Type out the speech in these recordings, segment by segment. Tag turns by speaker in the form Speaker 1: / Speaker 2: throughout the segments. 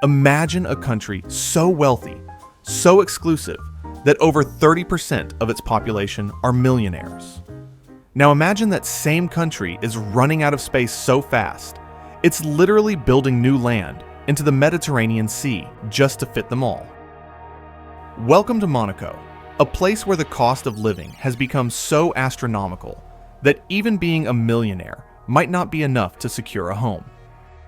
Speaker 1: Imagine a country so wealthy, so exclusive, that over 30% of its population are millionaires. Now imagine that same country is running out of space so fast, it's literally building new land into the Mediterranean Sea just to fit them all. Welcome to Monaco, a place where the cost of living has become so astronomical that even being a millionaire might not be enough to secure a home.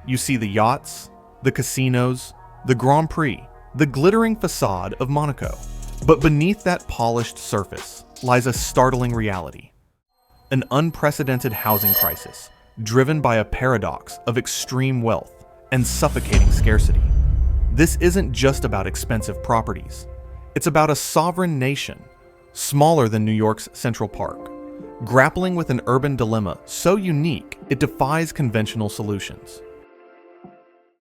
Speaker 1: You see the yachts, the casinos, the Grand Prix, the glittering facade of Monaco. But beneath that polished surface lies a startling reality. An unprecedented housing crisis, driven by a paradox of extreme wealth and suffocating scarcity. This isn't just about expensive properties. It's about a sovereign nation, smaller than New York's Central Park, grappling with an urban dilemma so unique it defies conventional solutions.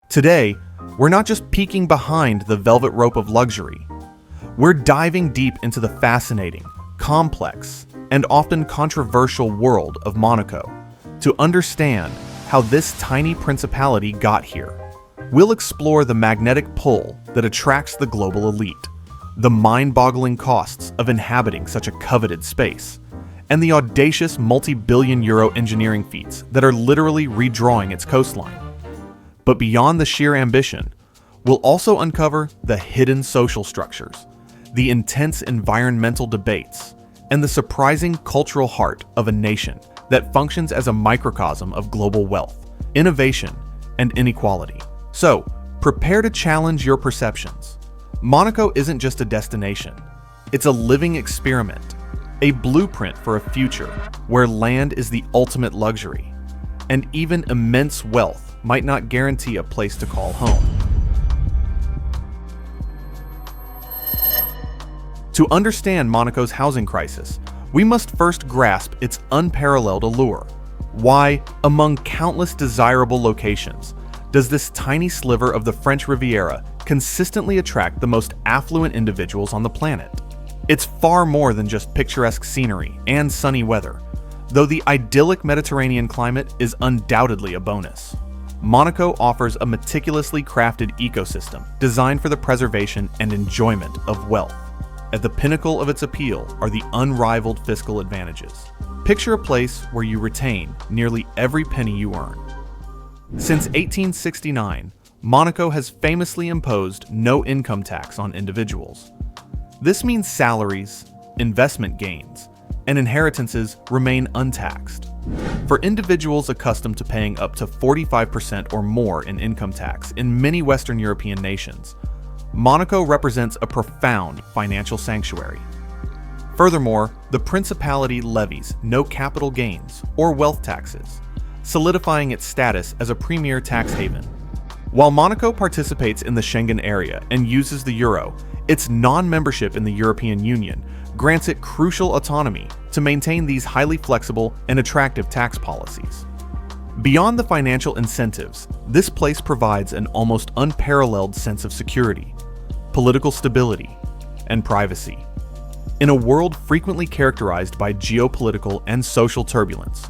Speaker 1: Today, we're not just peeking behind the velvet rope of luxury. We're diving deep into the fascinating, complex, and often controversial world of Monaco to understand how this tiny principality got here. We'll explore the magnetic pull that attracts the global elite, the mind-boggling costs of inhabiting such a coveted space, and the audacious multi-billion euro engineering feats that are literally redrawing its coastline. But beyond the sheer ambition, we'll also uncover the hidden social structures, the intense environmental debates, and the surprising cultural heart of a nation that functions as a microcosm of global wealth, innovation, and inequality. So, prepare to challenge your perceptions. Monaco isn't just a destination, it's a living experiment, a blueprint for a future where land is the ultimate luxury, and even immense wealth might not guarantee a place to call home. To understand Monaco's housing crisis, we must first grasp its unparalleled allure. Why, among countless desirable locations, does this tiny sliver of the French Riviera consistently attract the most affluent individuals on the planet? It's far more than just picturesque scenery and sunny weather, though the idyllic Mediterranean climate is undoubtedly a bonus. Monaco offers a meticulously crafted ecosystem designed for the preservation and enjoyment of wealth. At the pinnacle of its appeal are the unrivaled fiscal advantages. Picture a place where you retain nearly every penny you earn. Since 1869, Monaco has famously imposed no income tax on individuals. This means salaries, investment gains, and inheritances remain untaxed. For individuals accustomed to paying up to 45% or more in income tax in many Western European nations, Monaco represents a profound financial sanctuary. Furthermore, the principality levies no capital gains or wealth taxes, solidifying its status as a premier tax haven. While Monaco participates in the Schengen area and uses the euro, its non-membership in the European Union grants it crucial autonomy to maintain these highly flexible and attractive tax policies. Beyond the financial incentives, this place provides an almost unparalleled sense of security, political stability, and privacy. In a world frequently characterized by geopolitical and social turbulence,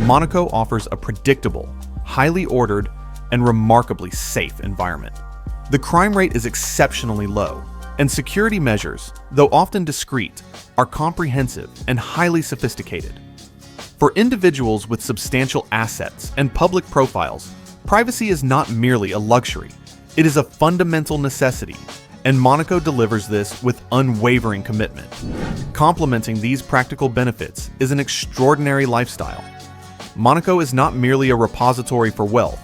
Speaker 1: Monaco offers a predictable, highly ordered, and remarkably safe environment. The crime rate is exceptionally low, and security measures, though often discreet, are comprehensive and highly sophisticated. For individuals with substantial assets and public profiles, privacy is not merely a luxury, it is a fundamental necessity, and Monaco delivers this with unwavering commitment. Complementing these practical benefits is an extraordinary lifestyle. Monaco is not merely a repository for wealth,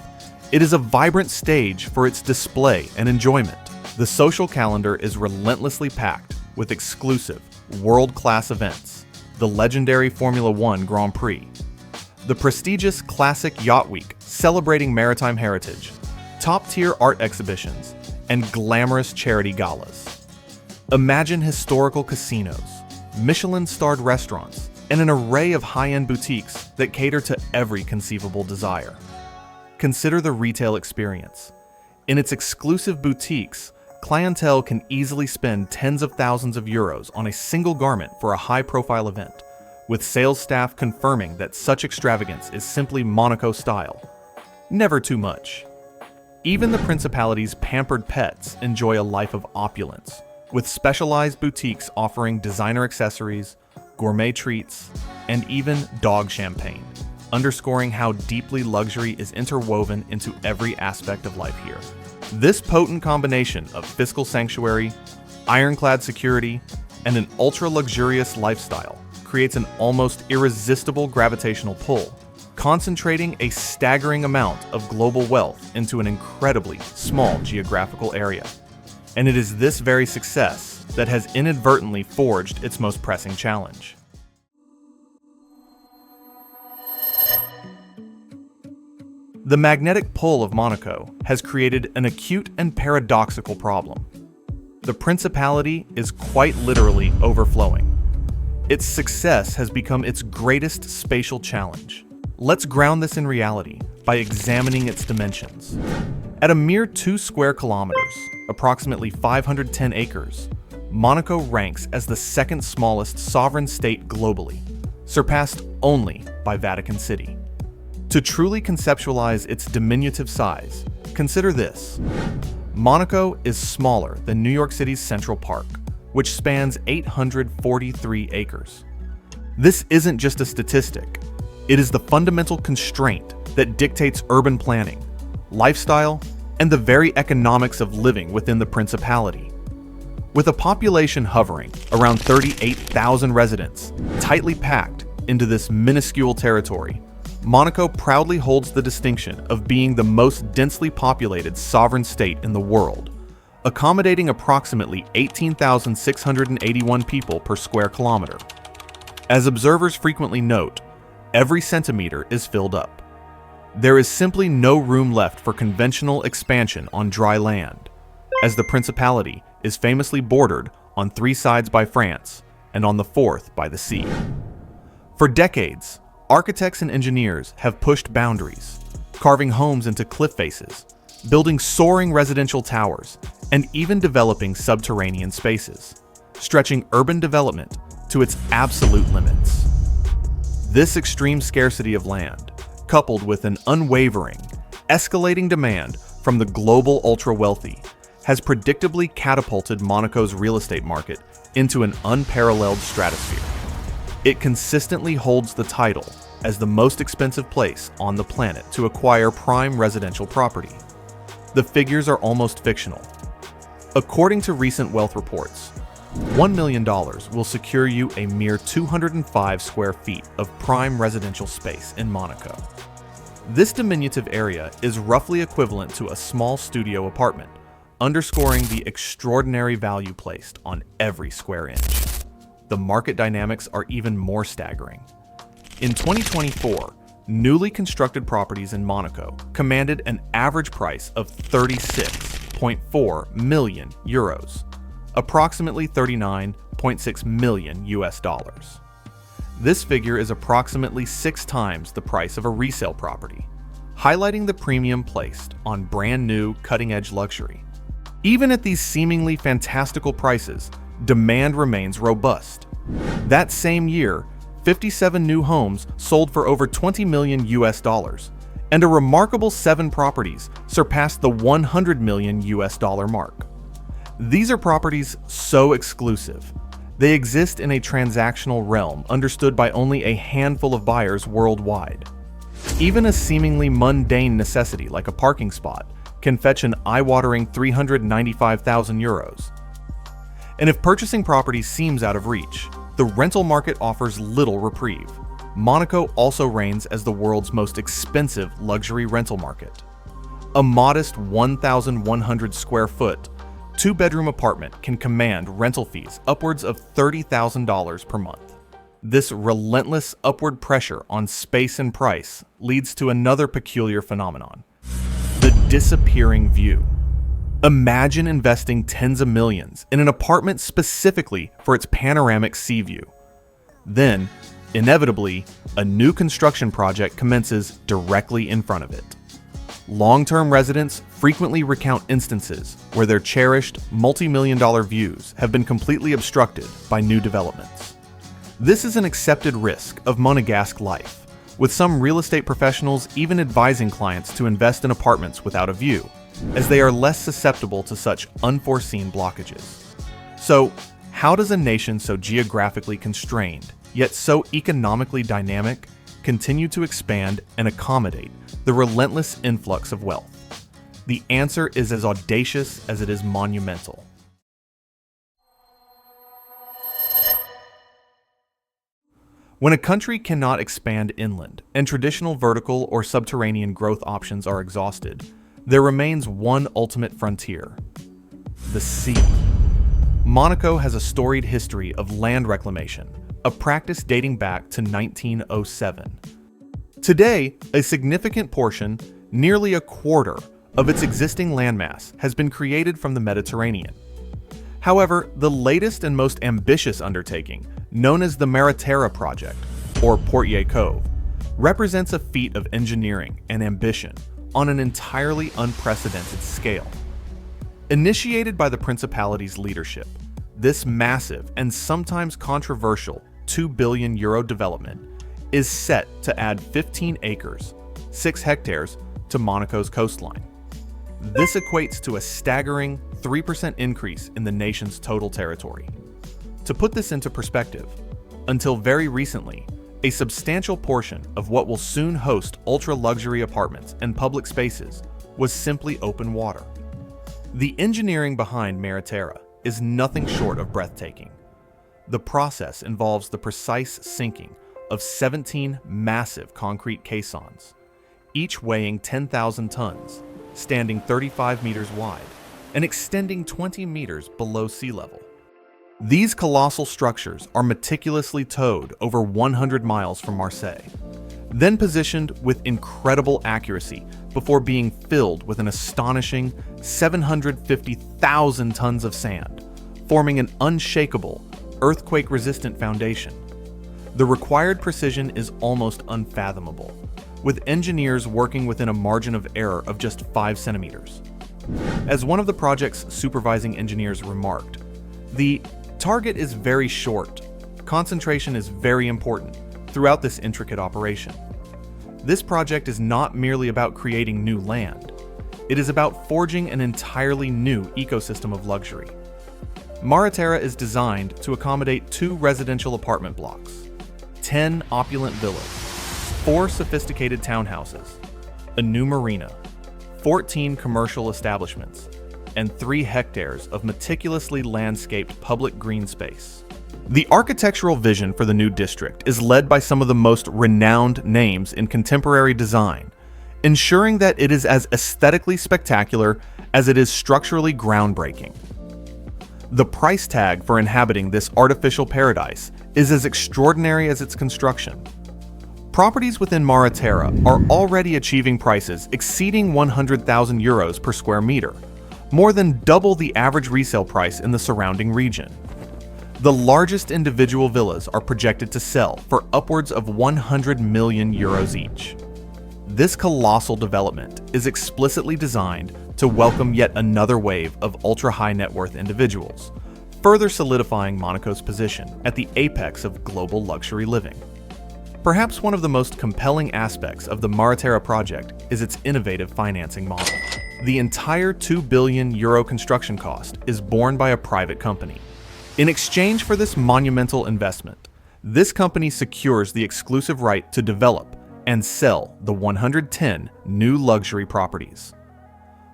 Speaker 1: it is a vibrant stage for its display and enjoyment. The social calendar is relentlessly packed with exclusive, world-class events, the legendary Formula One Grand Prix, the prestigious Classic Yacht Week celebrating maritime heritage, top-tier art exhibitions, and glamorous charity galas. Imagine historical casinos, Michelin-starred restaurants, and an array of high-end boutiques that cater to every conceivable desire. Consider the retail experience. In its exclusive boutiques, clientele can easily spend tens of thousands of euros on a single garment for a high-profile event, with sales staff confirming that such extravagance is simply Monaco style. Never too much. Even the principality's pampered pets enjoy a life of opulence, with specialized boutiques offering designer accessories, gourmet treats, and even dog champagne, underscoring how deeply luxury is interwoven into every aspect of life here. This potent combination of fiscal sanctuary, ironclad security, and an ultra-luxurious lifestyle creates an almost irresistible gravitational pull, concentrating a staggering amount of global wealth into an incredibly small geographical area. And it is this very success that has inadvertently forged its most pressing challenge. The magnetic pull of Monaco has created an acute and paradoxical problem. The principality is quite literally overflowing. Its success has become its greatest spatial challenge. Let's ground this in reality by examining its dimensions. At a mere 2 square kilometers, approximately 510 acres, Monaco ranks as the second smallest sovereign state globally, surpassed only by Vatican City. To truly conceptualize its diminutive size, consider this. Monaco is smaller than New York City's Central Park, which spans 843 acres. This isn't just a statistic. It is the fundamental constraint that dictates urban planning, lifestyle, and the very economics of living within the principality. With a population hovering around 38,000 residents, tightly packed into this minuscule territory, Monaco proudly holds the distinction of being the most densely populated sovereign state in the world, accommodating approximately 18,681 people per square kilometer. As observers frequently note, every centimeter is filled up. There is simply no room left for conventional expansion on dry land, as the principality is famously bordered on 3 sides by France and on the 4th by the sea. For decades, architects and engineers have pushed boundaries, carving homes into cliff faces, building soaring residential towers, and even developing subterranean spaces, stretching urban development to its absolute limits. This extreme scarcity of land, coupled with an unwavering, escalating demand from the global ultra-wealthy, has predictably catapulted Monaco's real estate market into an unparalleled stratosphere. It consistently holds the title as the most expensive place on the planet to acquire prime residential property. The figures are almost fictional. According to recent wealth reports, $1 million will secure you a mere 205 square feet of prime residential space in Monaco. This diminutive area is roughly equivalent to a small studio apartment, underscoring the extraordinary value placed on every square inch. The market dynamics are even more staggering. In 2024, newly constructed properties in Monaco commanded an average price of 36.4 million euros, approximately 39.6 million US dollars. This figure is approximately 6 times the price of a resale property, highlighting the premium placed on brand new cutting-edge luxury. Even at these seemingly fantastical prices, demand remains robust. That same year, 57 new homes sold for over 20 million US dollars, and a remarkable 7 properties surpassed the 100 million US dollar mark. These are properties so exclusive. They exist in a transactional realm understood by only a handful of buyers worldwide. Even a seemingly mundane necessity like a parking spot can fetch an eye-watering 395,000 euros. And if purchasing property seems out of reach, the rental market offers little reprieve. Monaco also reigns as the world's most expensive luxury rental market. A modest 1,100 square foot, 2-bedroom apartment can command rental fees upwards of $30,000 per month. This relentless upward pressure on space and price leads to another peculiar phenomenon: the disappearing view. Imagine investing tens of millions in an apartment specifically for its panoramic sea view. Then, inevitably, a new construction project commences directly in front of it. Long-term residents frequently recount instances where their cherished multi-million-dollar views have been completely obstructed by new developments. This is an accepted risk of Monegasque life, with some real estate professionals even advising clients to invest in apartments without a view, as they are less susceptible to such unforeseen blockages. So, how does a nation so geographically constrained, yet so economically dynamic, continue to expand and accommodate the relentless influx of wealth? The answer is as audacious as it is monumental. When a country cannot expand inland and traditional vertical or subterranean growth options are exhausted, there remains one ultimate frontier: the sea. Monaco has a storied history of land reclamation, a practice dating back to 1907. Today, a significant portion, nearly a quarter, of its existing landmass has been created from the Mediterranean. However, the latest and most ambitious undertaking, known as the Mariterra Project, or Portier Cove, represents a feat of engineering and ambition on an entirely unprecedented scale. Initiated by the Principality's leadership, this massive and sometimes controversial €2 billion development is set to add 15 acres, 6 hectares, to Monaco's coastline. This equates to a staggering 3% increase in the nation's total territory. To put this into perspective, until very recently, a substantial portion of what will soon host ultra-luxury apartments and public spaces was simply open water. The engineering behind Mariterra is nothing short of breathtaking. The process involves the precise sinking of 17 massive concrete caissons, each weighing 10,000 tons, standing 35 meters wide, and extending 20 meters below sea level. These colossal structures are meticulously towed over 100 miles from Marseille, then positioned with incredible accuracy before being filled with an astonishing 750,000 tons of sand, forming an unshakable, earthquake-resistant foundation. The required precision is almost unfathomable, with engineers working within a margin of error of just 5 centimeters. As one of the project's supervising engineers remarked, the target is very short. Concentration is very important throughout this intricate operation. This project is not merely about creating new land. It is about forging an entirely new ecosystem of luxury. Mariterra is designed to accommodate 2 residential apartment blocks, 10 opulent villas, 4 sophisticated townhouses, a new marina, 14 commercial establishments, and 3 hectares of meticulously landscaped public green space. The architectural vision for the new district is led by some of the most renowned names in contemporary design, ensuring that it is as aesthetically spectacular as it is structurally groundbreaking. The price tag for inhabiting this artificial paradise is as extraordinary as its construction. Properties within Mariterra are already achieving prices exceeding €100,000 per square meter, more than double the average resale price in the surrounding region. The largest individual villas are projected to sell for upwards of €100 million each. This colossal development is explicitly designed to welcome yet another wave of ultra-high net worth individuals, further solidifying Monaco's position at the apex of global luxury living. Perhaps one of the most compelling aspects of the Mariterra project is its innovative financing model. The entire €2 billion construction cost is borne by a private company. In exchange for this monumental investment, this company secures the exclusive right to develop and sell the 110 new luxury properties.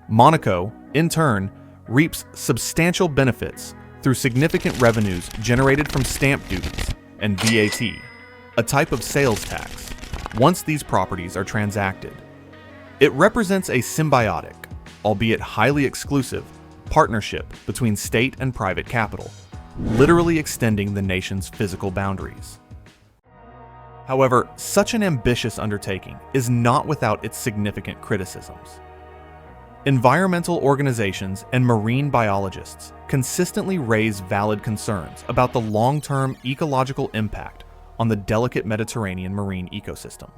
Speaker 1: Monaco, in turn, reaps substantial benefits through significant revenues generated from stamp duties and VAT, a type of sales tax, once these properties are transacted. It represents a symbiotic, albeit highly exclusive, partnership between state and private capital, literally extending the nation's physical boundaries. However, such an ambitious undertaking is not without its significant criticisms. Environmental organizations and marine biologists consistently raise valid concerns about the long-term ecological impact on the delicate Mediterranean marine ecosystem.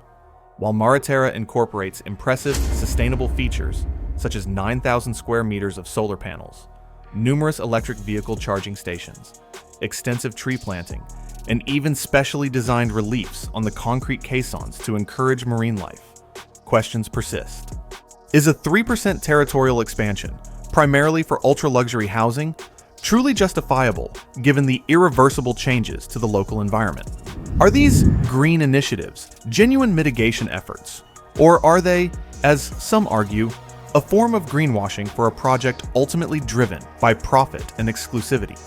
Speaker 1: While Mariterra incorporates impressive, sustainable features such as 9,000 square meters of solar panels, numerous electric vehicle charging stations, extensive tree planting, and even specially designed reliefs on the concrete caissons to encourage marine life, questions persist. Is a 3% territorial expansion, primarily for ultra-luxury housing, truly justifiable given the irreversible changes to the local environment? Are these green initiatives genuine mitigation efforts, or are they, as some argue, a form of greenwashing for a project ultimately driven by profit and exclusivity?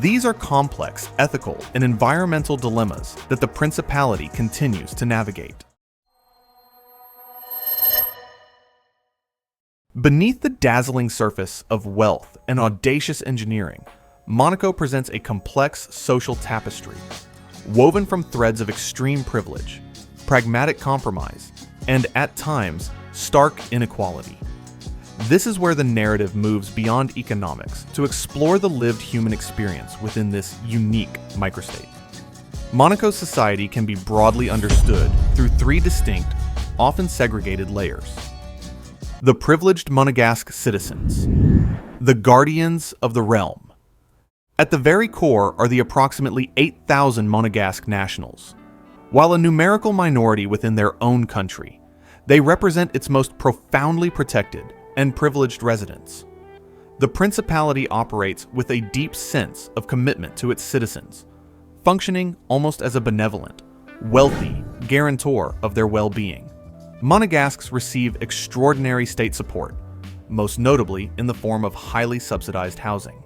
Speaker 1: These are complex ethical and environmental dilemmas that the principality continues to navigate. Beneath the dazzling surface of wealth and audacious engineering, Monaco presents a complex social tapestry, woven from threads of extreme privilege, pragmatic compromise, and at times, stark inequality. This is where the narrative moves beyond economics to explore the lived human experience within this unique microstate. Monaco's society can be broadly understood through three distinct, often segregated layers. The privileged Monegasque citizens, the guardians of the realm. At the very core are the approximately 8,000 Monegasque nationals. While a numerical minority within their own country, they represent its most profoundly protected and privileged residents. The principality operates with a deep sense of commitment to its citizens, functioning almost as a benevolent, wealthy guarantor of their well-being. Monegasques receive extraordinary state support, most notably in the form of highly subsidized housing.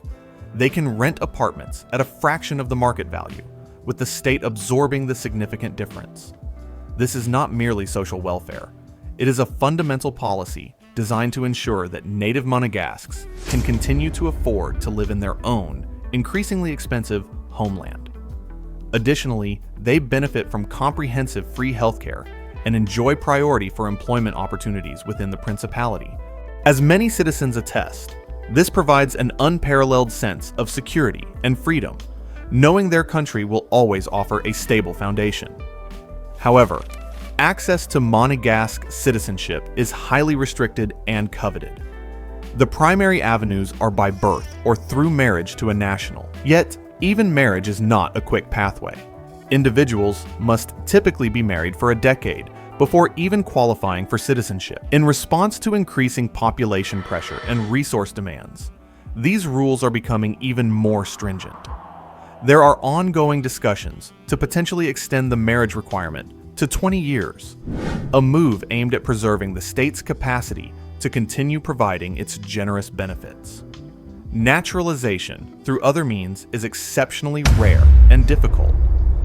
Speaker 1: They can rent apartments at a fraction of the market value, with the state absorbing the significant difference. This is not merely social welfare. It is a fundamental policy designed to ensure that native Monegasques can continue to afford to live in their own, increasingly expensive, homeland. Additionally, they benefit from comprehensive free healthcare and enjoy priority for employment opportunities within the principality. As many citizens attest, this provides an unparalleled sense of security and freedom, knowing their country will always offer a stable foundation. However, access to Monegasque citizenship is highly restricted and coveted. The primary avenues are by birth or through marriage to a national. Yet, even marriage is not a quick pathway. Individuals must typically be married for a decade before even qualifying for citizenship. In response to increasing population pressure and resource demands, these rules are becoming even more stringent. There are ongoing discussions to potentially extend the marriage requirement to 20 years, a move aimed at preserving the state's capacity to continue providing its generous benefits. Naturalization through other means is exceptionally rare and difficult,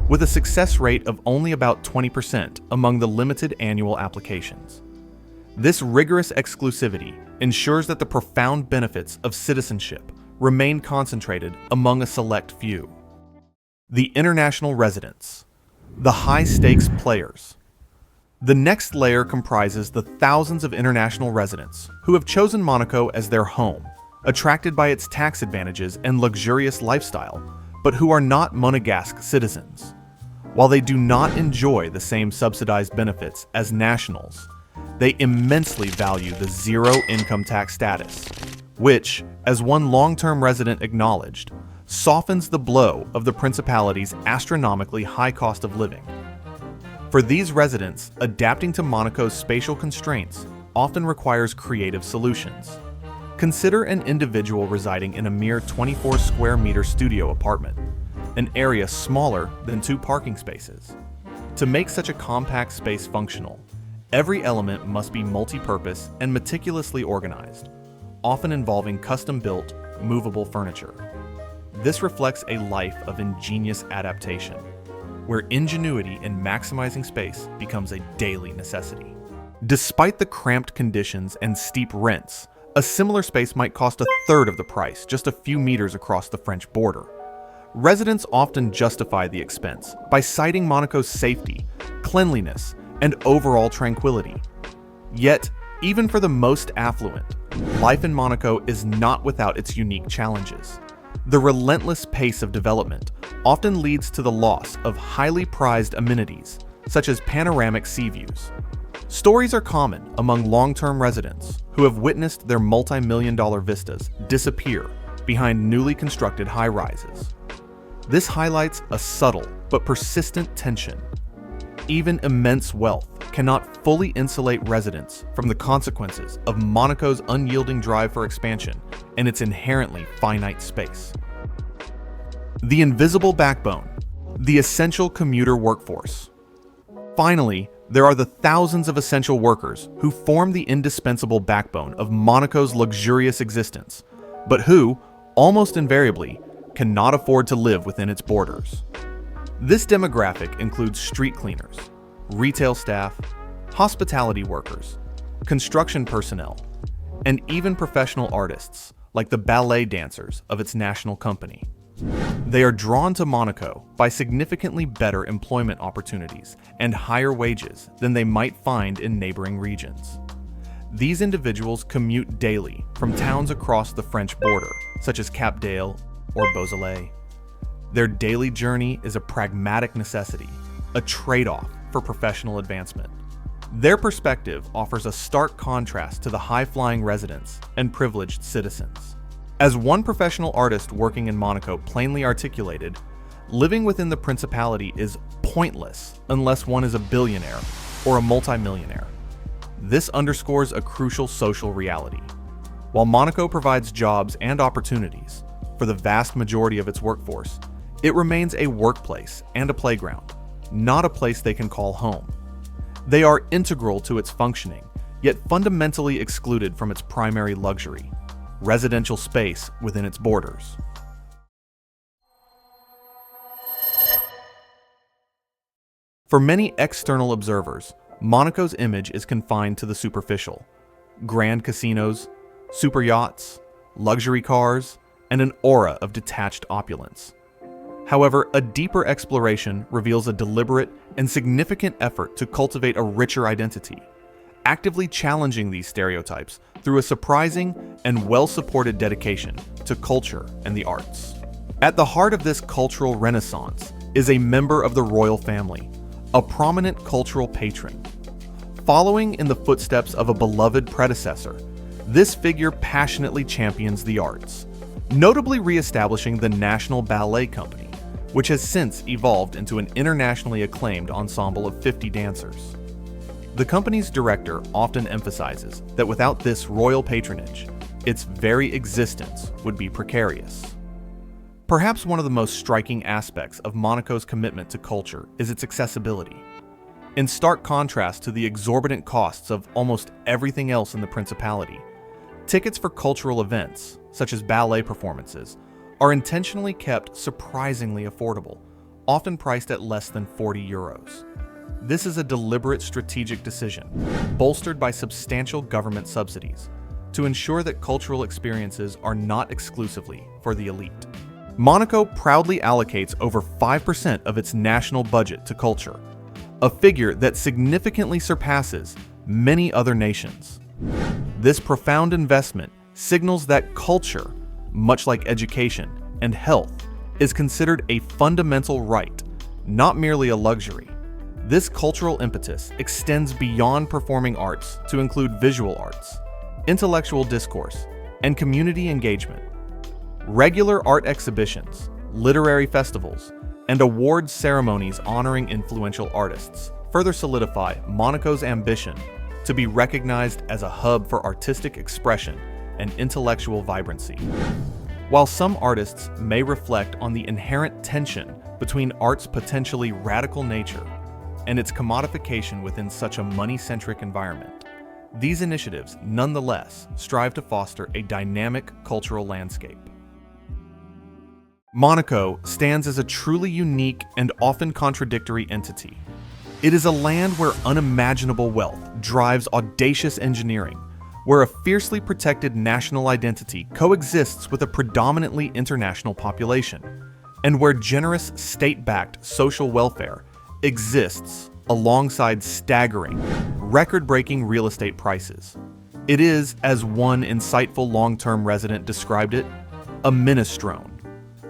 Speaker 1: with a success rate of only about 20% among the limited annual applications. This rigorous exclusivity ensures that the profound benefits of citizenship remain concentrated among a select few. The international residents, the high-stakes players. The next layer comprises the thousands of international residents who have chosen Monaco as their home, attracted by its tax advantages and luxurious lifestyle, but who are not Monegasque citizens. While they do not enjoy the same subsidized benefits as nationals, they immensely value the zero income tax status, which, as one long-term resident acknowledged, softens the blow of the principality's astronomically high cost of living. For these residents, adapting to Monaco's spatial constraints often requires creative solutions. Consider an individual residing in a mere 24 square meter studio apartment, an area smaller than 2 parking spaces. To make such a compact space functional, every element must be multi-purpose and meticulously organized, often involving custom-built, movable furniture. This reflects a life of ingenious adaptation, where ingenuity in maximizing space becomes a daily necessity. Despite the cramped conditions and steep rents, a similar space might cost a third of the price just a few meters across the French border. Residents often justify the expense by citing Monaco's safety, cleanliness, and overall tranquility. Yet, even for the most affluent, life in Monaco is not without its unique challenges. The relentless pace of development often leads to the loss of highly prized amenities, such as panoramic sea views. Stories are common among long-term residents who have witnessed their multi-million-dollar vistas disappear behind newly constructed high-rises. This highlights a subtle but persistent tension. Even immense wealth cannot fully insulate residents from the consequences of Monaco's unyielding drive for expansion and its inherently finite space. The invisible backbone, the essential commuter workforce. Finally, there are the thousands of essential workers who form the indispensable backbone of Monaco's luxurious existence, but who, almost invariably, cannot afford to live within its borders. This demographic includes street cleaners, retail staff, hospitality workers, construction personnel, and even professional artists like the ballet dancers of its national company. They are drawn to Monaco by significantly better employment opportunities and higher wages than they might find in neighboring regions. These individuals commute daily from towns across the French border, such as Cap d'Ale or Beausoleil. Their daily journey is a pragmatic necessity, a trade-off for professional advancement. Their perspective offers a stark contrast to the high-flying residents and privileged citizens. As one professional artist working in Monaco plainly articulated, living within the principality is pointless unless one is a billionaire or a multimillionaire. This underscores a crucial social reality. While Monaco provides jobs and opportunities for the vast majority of its workforce, it remains a workplace and a playground, not a place they can call home. They are integral to its functioning, yet fundamentally excluded from its primary luxury, residential space within its borders. For many external observers, Monaco's image is confined to the superficial: grand casinos, super yachts, luxury cars, and an aura of detached opulence. However, a deeper exploration reveals a deliberate and significant effort to cultivate a richer identity, actively challenging these stereotypes through a surprising and well-supported dedication to culture and the arts. At the heart of this cultural renaissance is a member of the royal family, a prominent cultural patron. Following in the footsteps of a beloved predecessor, this figure passionately champions the arts, notably re-establishing the National Ballet Company, which has since evolved into an internationally acclaimed ensemble of 50 dancers. The company's director often emphasizes that without this royal patronage, its very existence would be precarious. Perhaps one of the most striking aspects of Monaco's commitment to culture is its accessibility. In stark contrast to the exorbitant costs of almost everything else in the Principality, tickets for cultural events, such as ballet performances, are intentionally kept surprisingly affordable, often priced at less than 40 euros. This is a deliberate strategic decision, bolstered by substantial government subsidies, to ensure that cultural experiences are not exclusively for the elite. Monaco proudly allocates over 5% of its national budget to culture, a figure that significantly surpasses many other nations. This profound investment signals that culture, much like education and health, is considered a fundamental right, not merely a luxury. This cultural impetus extends beyond performing arts to include visual arts, intellectual discourse, and community engagement. Regular art exhibitions, literary festivals, and awards ceremonies honoring influential artists further solidify Monaco's ambition to be recognized as a hub for artistic expression and intellectual vibrancy. While some artists may reflect on the inherent tension between art's potentially radical nature and its commodification within such a money-centric environment, these initiatives nonetheless strive to foster a dynamic cultural landscape. Monaco stands as a truly unique and often contradictory entity. It is a land where unimaginable wealth drives audacious engineering, where a fiercely protected national identity coexists with a predominantly international population, and where generous state-backed social welfare exists alongside staggering, record-breaking real estate prices. It is, as one insightful long-term resident described it, a minestrone,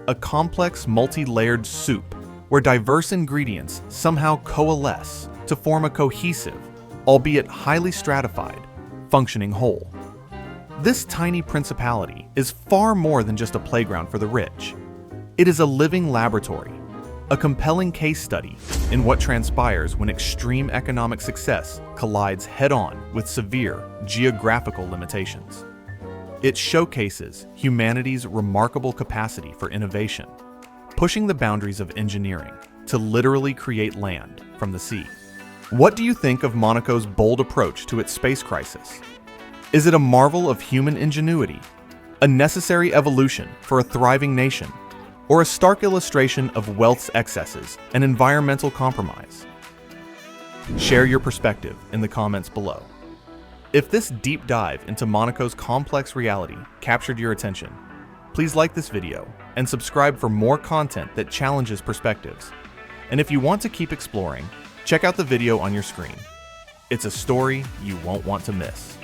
Speaker 1: a complex multi-layered soup where diverse ingredients somehow coalesce to form a cohesive, albeit highly stratified, functioning whole. This tiny principality is far more than just a playground for the rich. It is a living laboratory, a compelling case study in what transpires when extreme economic success collides head-on with severe geographical limitations. It showcases humanity's remarkable capacity for innovation, pushing the boundaries of engineering to literally create land from the sea. What do you think of Monaco's bold approach to its space crisis? Is it a marvel of human ingenuity, a necessary evolution for a thriving nation, or a stark illustration of wealth's excesses and environmental compromise? Share your perspective in the comments below. If this deep dive into Monaco's complex reality captured your attention, please like this video and subscribe for more content that challenges perspectives. And if you want to keep exploring, check out the video on your screen. It's a story you won't want to miss.